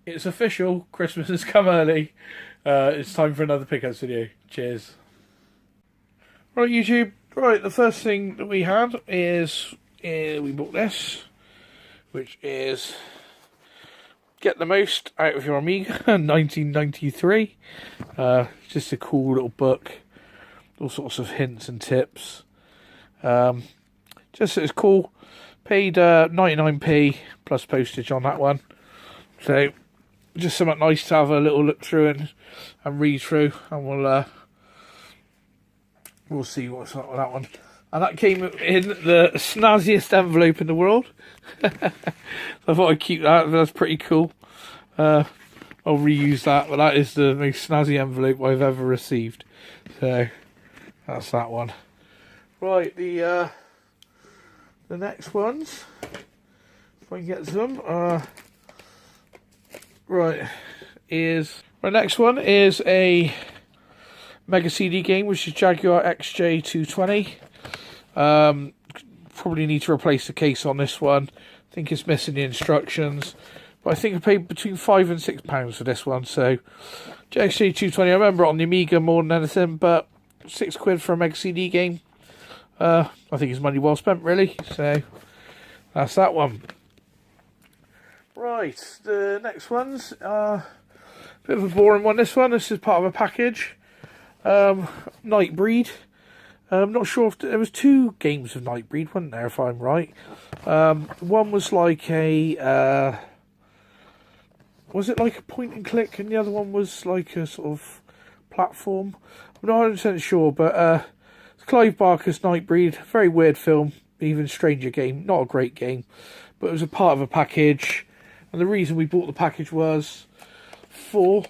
It's official. Christmas has come early. It's time for another pickups video. Cheers. Right, YouTube. Right, the first thing that we had is we bought this, which is Get the Most Out of Your Amiga, 1993. Just a cool little book, all sorts of hints and tips. Just it's cool. Paid 99p plus postage on that one. So just something nice to have a little look through and read through, and we'll see what's up with that one. And that came in the snazziest envelope in the world. So I thought I'd keep that. That's pretty cool. I'll reuse that, but that is the most snazzy envelope I've ever received. So that's that one. Right, the next ones, if I can get to them, right, is my next one is a Mega CD game, which is Jaguar XJ220. Probably need to replace the case on this one. I think it's missing the instructions, but I think I paid between £5 and £6 for this one. So XJ220, I remember it on the Amiga more than anything, but £6 for a Mega CD game. I think it's money well spent, really. So that's that one. Right, the next one's a bit of a boring one. This is part of a package. Nightbreed. I'm not sure if there was two games of Nightbreed, wasn't there? If I'm right. One was like a was it like a point and click, and the other one was like a sort of platform. I'm not 100% sure, but it's Clive Barker's Nightbreed. Very weird film, even stranger game. Not a great game, but it was a part of a package. And the reason we bought the package was for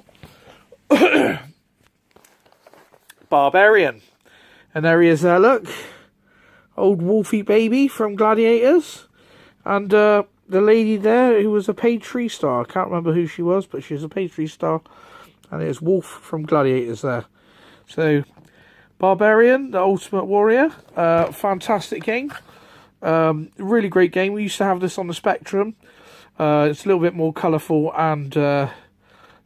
Barbarian. And there he is there, look. Old Wolfie baby from Gladiators. And the lady there who was a paid 3-star. I can't remember who she was, but she was a paid 3-star. And it was Wolf from Gladiators there. So, Barbarian, the Ultimate Warrior. Fantastic game. Really great game. We used to have this on the Spectrum. It's a little bit more colourful and a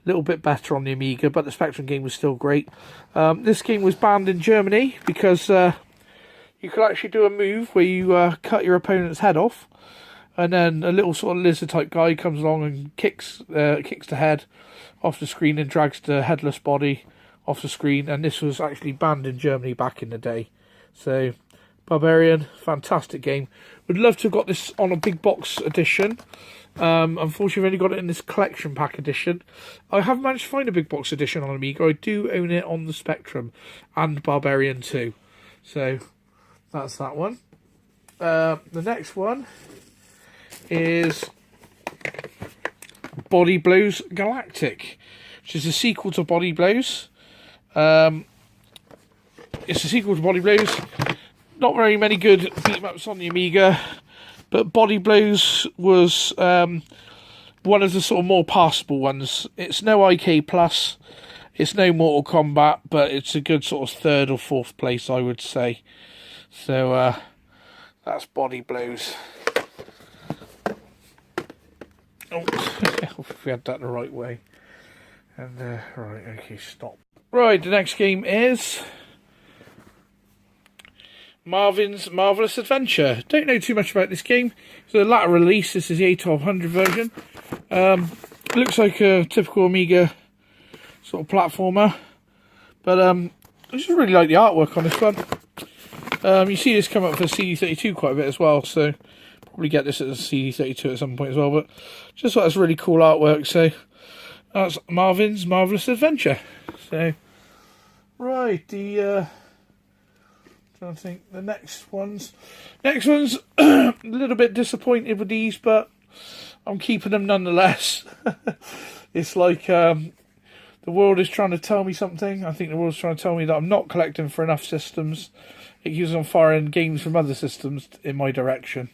little bit better on the Amiga, but the Spectrum game was still great. This game was banned in Germany because you could actually do a move where you cut your opponent's head off, and then a little sort of lizard type guy comes along and kicks the head off the screen and drags the headless body off the screen. And this was actually banned in Germany back in the day. So Barbarian, fantastic game. Would love to have got this on a big box edition. Unfortunately, I've only got it in this collection pack edition. I have managed to find a big box edition on Amiga. I do own it on the Spectrum and Barbarian too. So that's that one. The next one is Body Blows Galactic, which is a sequel to Body Blows. It's a sequel to Body Blows. Not very many good beat-em-ups on the Amiga, but Body Blows was one of the sort of more passable ones. It's no IK+, it's no Mortal Kombat, but it's a good sort of third or fourth place, I would say. So that's Body Blows. Oh, if we had that the right way. And right, okay, stop. Right, the next game is Marvin's Marvelous Adventure. Don't know too much about this game. It's a latter release. This is the A1200 version. Looks like a typical Amiga sort of platformer, but I just really like the artwork on this one. You see this come up for CD32 quite a bit as well, so probably get this as a CD32 at some point as well. But just thought it's really cool artwork. So that's Marvin's Marvelous Adventure. So right, I think the next ones a little bit disappointed with these, but I'm keeping them nonetheless. It's like the world is trying to tell me something. I think the world's trying to tell me that I'm not collecting for enough systems. It keeps on firing games from other systems in my direction.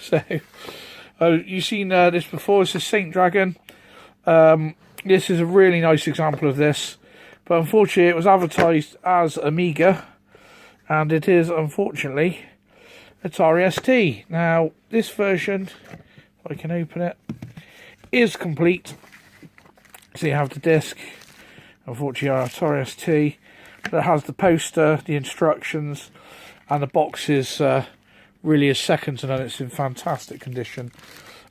So you've seen this before. This is Saint Dragon. This is a really nice example of this, but unfortunately it was advertised as Amiga, and it is, unfortunately, Atari ST. Now, this version, if I can open it, is complete. So you have the disc, unfortunately our Atari ST, that has the poster, the instructions, and the box is really is second to none. It's in fantastic condition.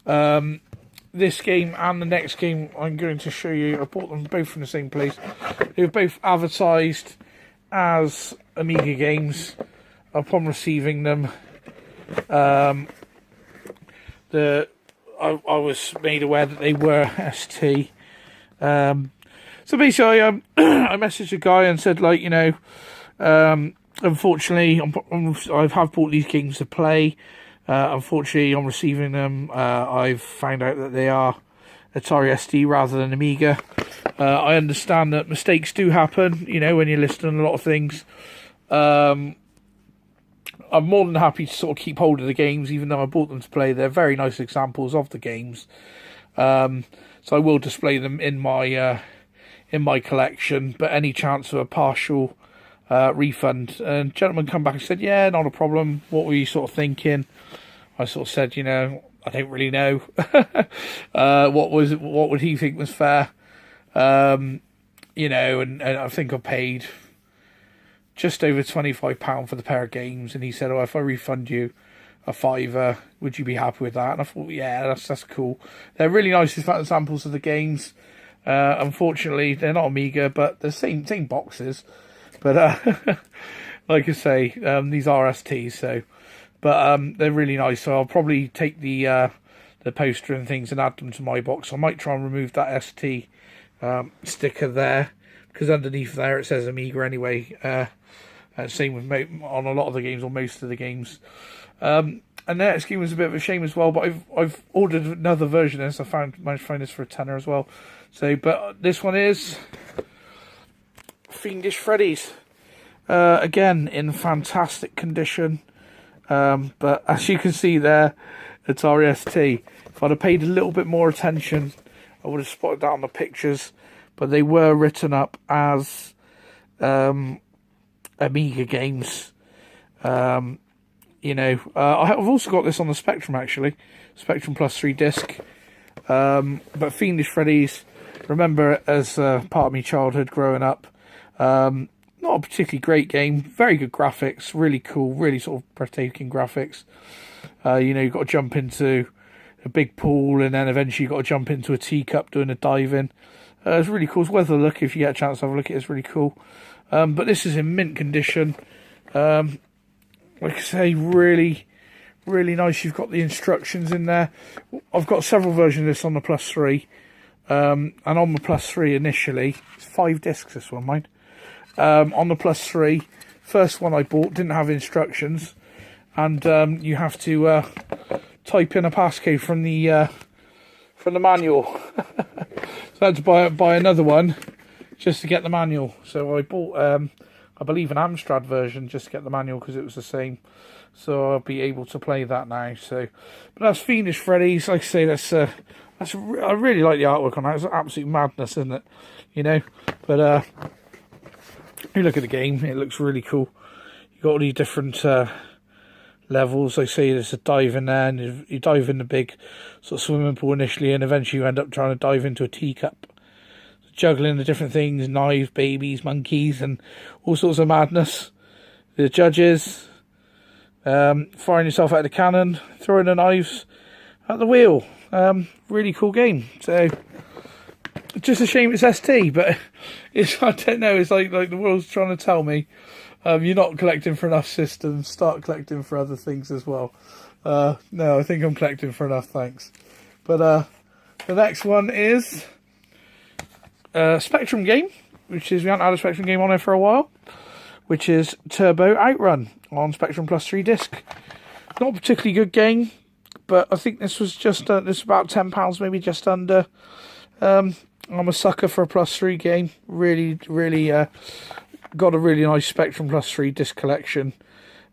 This game and the next game I'm going to show you, I bought them both from the same place. They were both advertised as Amiga games. Upon receiving them, I was made aware that they were ST. So basically, I messaged a guy and said, like, you know, unfortunately, I have bought these games to play. Unfortunately, on receiving them, I've found out that they are Atari ST rather than Amiga. I understand that mistakes do happen, you know, when you're listing a lot of things. I'm more than happy to sort of keep hold of the games, even though I bought them to play. They're very nice examples of the games. So I will display them in my collection, but any chance of a partial refund? And gentleman come back and said, yeah, not a problem. What were you sort of thinking? I sort of said, you know, I don't really know. What would he think was fair? You know, and I think I paid just over £25 for the pair of games, and he said, oh, if I refund you a £5, would you be happy with that? And I thought, yeah, that's cool. They're really nice examples of the games. Unfortunately, they're not Amiga, but the same boxes. But like I say, these are STs, so they're really nice. So I'll probably take the poster and things and add them to my box. I might try and remove that ST sticker there, because underneath there it says Amiga anyway. Same with on a lot of the games, or most of the games. And the next game was a bit of a shame as well, but I've ordered another version of this. I managed to find this for £10 as well. So, but this one is Fiendish Freddy's. Again, in fantastic condition. But as you can see there, Atari ST. If I'd have paid a little bit more attention, I would have spotted that on the pictures. But they were written up as Amiga games. You know, I've also got this on the Spectrum, actually. Spectrum Plus 3 disc. But Fiendish Freddy's, remember it as part of my childhood growing up. Not a particularly great game. Very good graphics. Really cool. Really sort of breathtaking graphics. You know, you've got to jump into a big pool, and then eventually you've got to jump into a teacup doing a diving. It's really cool. It's worth a look if you get a chance to have a look at it. It's really cool. But this is in mint condition. Like I say, really, really nice. You've got the instructions in there. I've got several versions of this on the Plus 3. And on the Plus 3 initially, it's 5 discs this one, mind. On the Plus 3, first one I bought didn't have instructions. And you have to type in a passcode from the manual. So I had to buy another one just to get the manual. So I bought, I believe, an Amstrad version just to get the manual because it was the same. So I'll be able to play that now. So, but that's Fiendish Freddy's. Like I say, I really like the artwork on that. It's absolute madness, isn't it? You know. But you look at the game; it looks really cool. You got all these different levels. Like I say, there's a dive in there, and you dive in the big sort of swimming pool initially, and eventually you end up trying to dive into a teacup, juggling the different things, knives, babies, monkeys, and all sorts of madness. The judges, firing yourself out of the cannon, throwing the knives at the wheel. Really cool game. So, just a shame it's ST, but I don't know, it's like the world's trying to tell me, you're not collecting for enough systems, start collecting for other things as well. No, I think I'm collecting for enough, thanks. But the next one is Spectrum game, which is, we haven't had a Spectrum game on there for a while, which is Turbo Outrun on Spectrum Plus 3 disc. Not a particularly good game, but I think this was just this was about £10, maybe just under. I'm a sucker for a Plus 3 game. Really, really got a really nice Spectrum Plus 3 disc collection,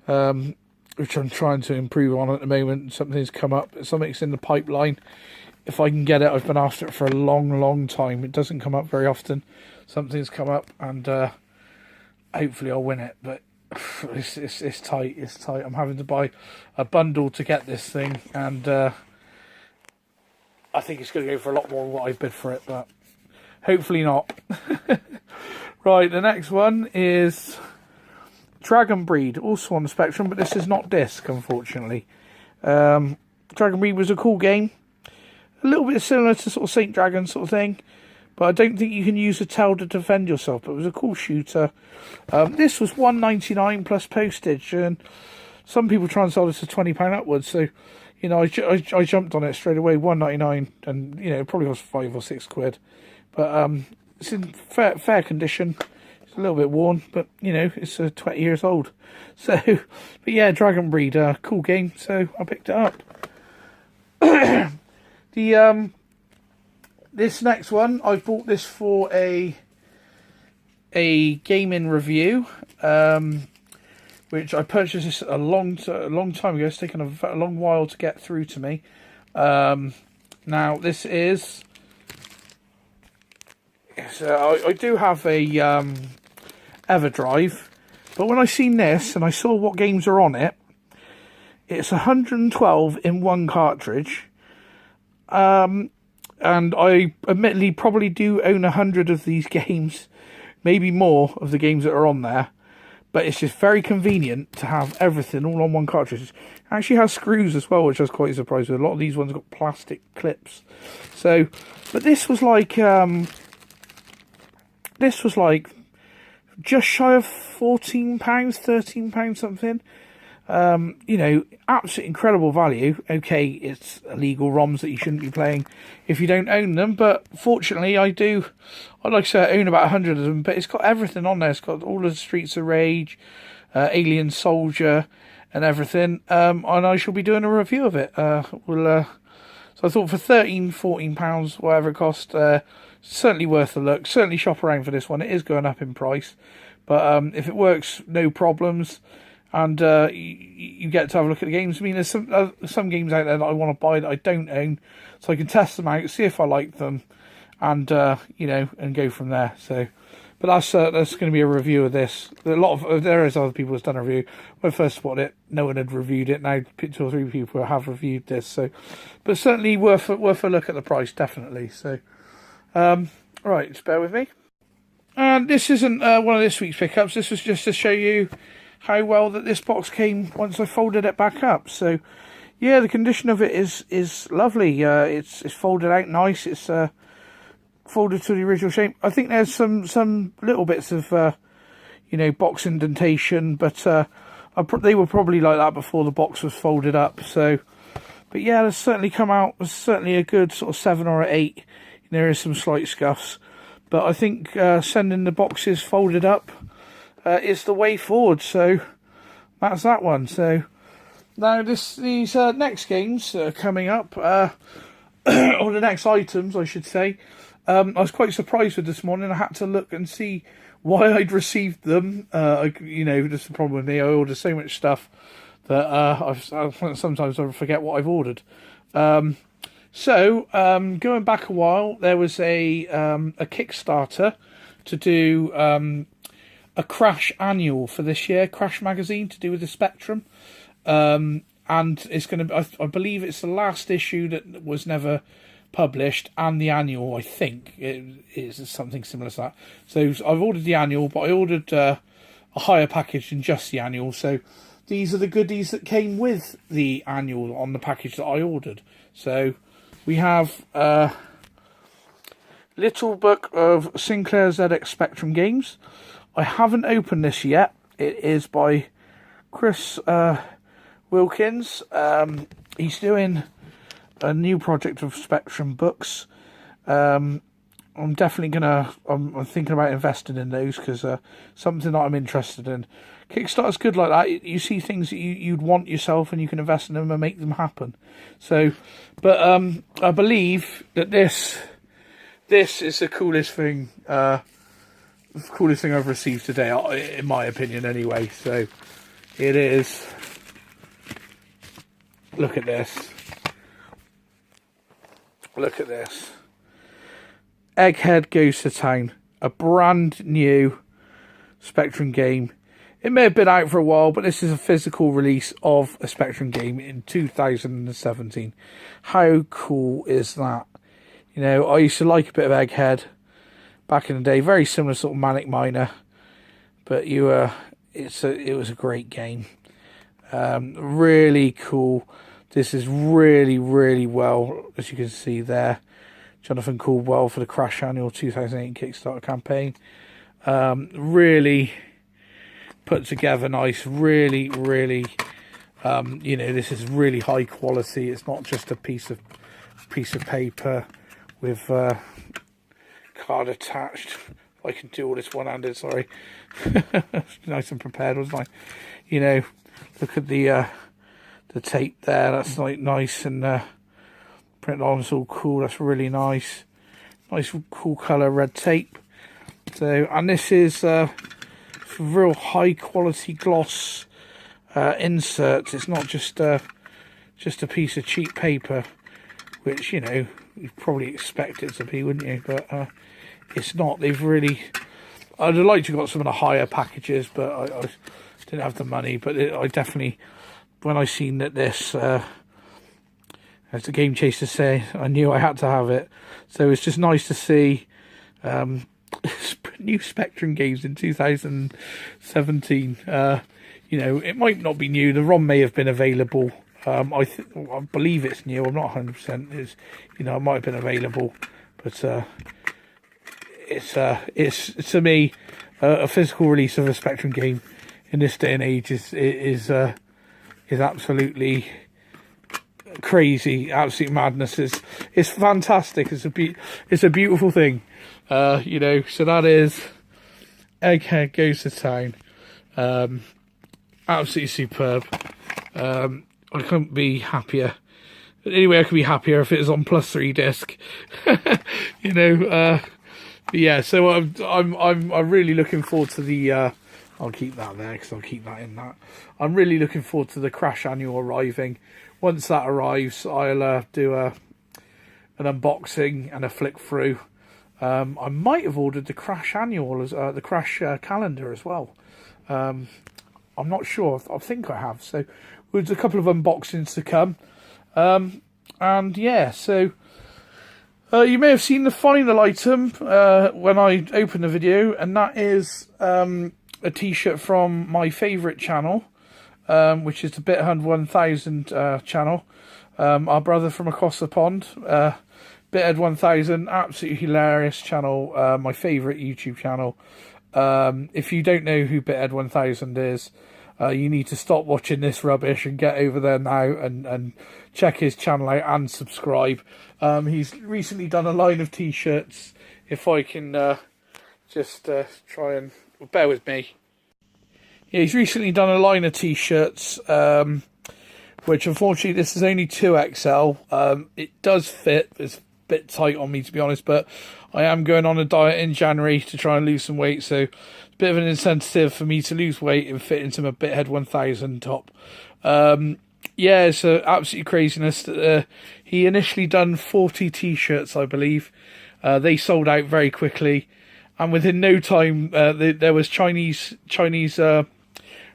which I'm trying to improve on at the moment. Something's come up. Something's in the pipeline. If I can get it, I've been after it for a long, long time. It doesn't come up very often. Something's come up, and hopefully I'll win it. But it's tight. It's tight. I'm having to buy a bundle to get this thing, and I think it's going to go for a lot more than what I bid for it. But Hopefully not. Right, the next one is Dragon Breed, also on the Spectrum, but this is not disc, unfortunately. Dragon Breed was a cool game. A little bit similar to sort of Saint Dragon sort of thing. But I don't think you can use a tail to defend yourself. But it was a cool shooter. This was $1.99 plus postage. And some people try and sell this for £20 upwards. So, you know, I jumped on it straight away, $1.99. And, you know, it probably cost £5 or £6. But it's in fair condition. It's a little bit worn. But, you know, it's 20 years old. So, but yeah, Dragon Breed, cool game. So I picked it up. This next one, I bought this for a gaming review, which I purchased this a long time ago. It's taken a long while to get through to me. Now this is, I do have a EverDrive, but when I seen this and I saw what games are on it, it's 112 in one cartridge. And I admittedly probably do own 100 of these games, maybe more of the games that are on there. But it's just very convenient to have everything all on one cartridge. It actually has screws as well, which I was quite surprised with. A lot of these ones got plastic clips. So, but this was like just shy of £14, £13 something. You know, absolutely incredible value. Okay, it's illegal ROMs that you shouldn't be playing if you don't own them, but fortunately I do. I'd like to say I own about 100 of them, but it's got everything on there. It's got all of the Streets of Rage, Alien Soldier, and everything. And I shall be doing a review of it. So I thought for £13-14, whatever it cost, certainly worth a look. Certainly shop around for this one. It is going up in price, but if it works, no problems. And you get to have a look at the games. I mean, there's some games out there that I want to buy that I don't own, so I can test them out, see if I like them, and you know, and go from there. So, but that's going to be a review of this. There is other people that's done a review. When I first spotted it, no one had reviewed it. Now 2 or 3 people have reviewed this. So, but certainly worth a look at the price, definitely. So, right, just bear with me. And this isn't one of this week's pickups. This was just to show you how well that this box came once I folded it back up. So yeah, the condition of it is lovely. It's folded out nice. It's folded to the original shape. I think there's some little bits of you know, box indentation, but they were probably like that before the box was folded up. So, but yeah, there's certainly come out. There's certainly a good sort of 7 or 8. There is some slight scuffs, but I think sending the boxes folded up is the way forward. So that's that one. So now these next games coming up, or the next items I should say, I was quite surprised with this morning. I had to look and see why I'd received them. You know, that's the problem with me. I order so much stuff that sometimes I forget what I've ordered. So going back a while, there was a Kickstarter to do a Crash annual for this year, Crash magazine, to do with the Spectrum, and it's going to. I believe it's the last issue that was never published, and the annual. I think it is something similar to that. So I've ordered the annual, but I ordered a higher package than just the annual. So these are the goodies that came with the annual on the package that I ordered. So we have a little book of Sinclair ZX Spectrum games. I haven't opened this yet. It is by Chris Wilkins. He's doing a new project of Spectrum books. I'm definitely I'm thinking about investing in those, because something that I'm interested in. Kickstarter's good like that. You see things that you'd want yourself, and you can invest in them and make them happen. So, but I believe that this is the coolest thing. Coolest thing I've received today, in my opinion anyway. So it is. Look at this. Look at this. Egghead Goes to Town. A brand new Spectrum game. It may have been out for a while, but this is a physical release of a Spectrum game in 2017. How cool is that? You know, I used to like a bit of Egghead. back in the day. Very similar sort of Manic Miner, but it was a great game. Really cool. This is really, really well, as you can see there, Jonathan Caldwell for the Crash Annual 2008 Kickstarter campaign. Really put together nice, really, really, this is really high quality. It's not just a piece of paper with card attached. I can do all this one-handed, sorry. Nice and prepared, wasn't I? Look at the tape there. That's like nice and print on. It's all cool. That's really nice. Nice, cool colour red tape. So, and this is real high quality gloss inserts. It's not just a piece of cheap paper, which you'd probably expect it to be, wouldn't you? But it's not. They've really. I'd have liked to have got some of the higher packages, but I didn't have the money. But I definitely, when I seen that this, as the Game Chasers say, I knew I had to have it. So it's just nice to see new Spectrum games in 2017. It might not be new. The ROM may have been available. I believe it's new. I'm not 100%. It might have been available, but it's to me a physical release of a Spectrum game in this day and age is absolutely crazy, absolute madness. It's fantastic. It's a beautiful thing. So that is Egghead Goes to Town. Absolutely superb. I couldn't be happier. Anyway, I could be happier if it was on +3 disc. But yeah, so I'm really looking forward to the. I'll keep that there because I'll keep that in that. I'm really looking forward to the Crash Annual arriving. Once that arrives, I'll do an unboxing and a flick through. I might have ordered the Crash Annual as the Crash calendar as well. I'm not sure. I think I have. So there's a couple of unboxings to come. And yeah, so you may have seen the final item when I opened the video, and that is a t-shirt from my favourite channel, which is the BitHunt 1000 channel. Our brother from across the pond, BitHunt 1000, absolutely hilarious channel, my favourite YouTube channel. If you don't know who BitHunt 1000 is, you need to stop watching this rubbish and get over there now and check his channel out and subscribe. He's recently done a line of t-shirts. If I can just try and bear with me. Yeah, he's recently done a line of t-shirts, which unfortunately this is only 2XL. It does fit. It's a bit tight on me, to be honest, but I am going on a diet in January to try and lose some weight, so it's a bit of an incentive for me to lose weight and fit into my BitHunt 1000 top. Yeah, it's absolutely craziness. He initially done 40 t-shirts, I believe. They sold out very quickly, and within no time there was Chinese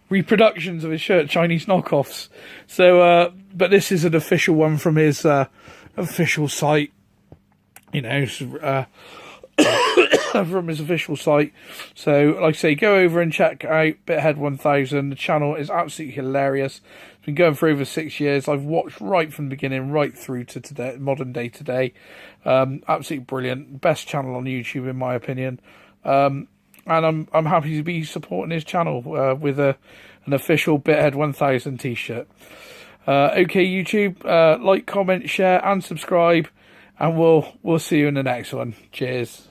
reproductions of his shirt, Chinese knockoffs. So, but this is an official one from his official site. From his official site. So, like I say, go over and check out BitHunt 1000. The channel is absolutely hilarious. It's been going for over 6 years. I've watched right from the beginning, right through to today, modern day today. Absolutely brilliant. Best channel on YouTube, in my opinion. And I'm happy to be supporting his channel with an official BitHunt 1000 t-shirt. Okay, YouTube, like, comment, share, and subscribe. And we'll see you in the next one. Cheers.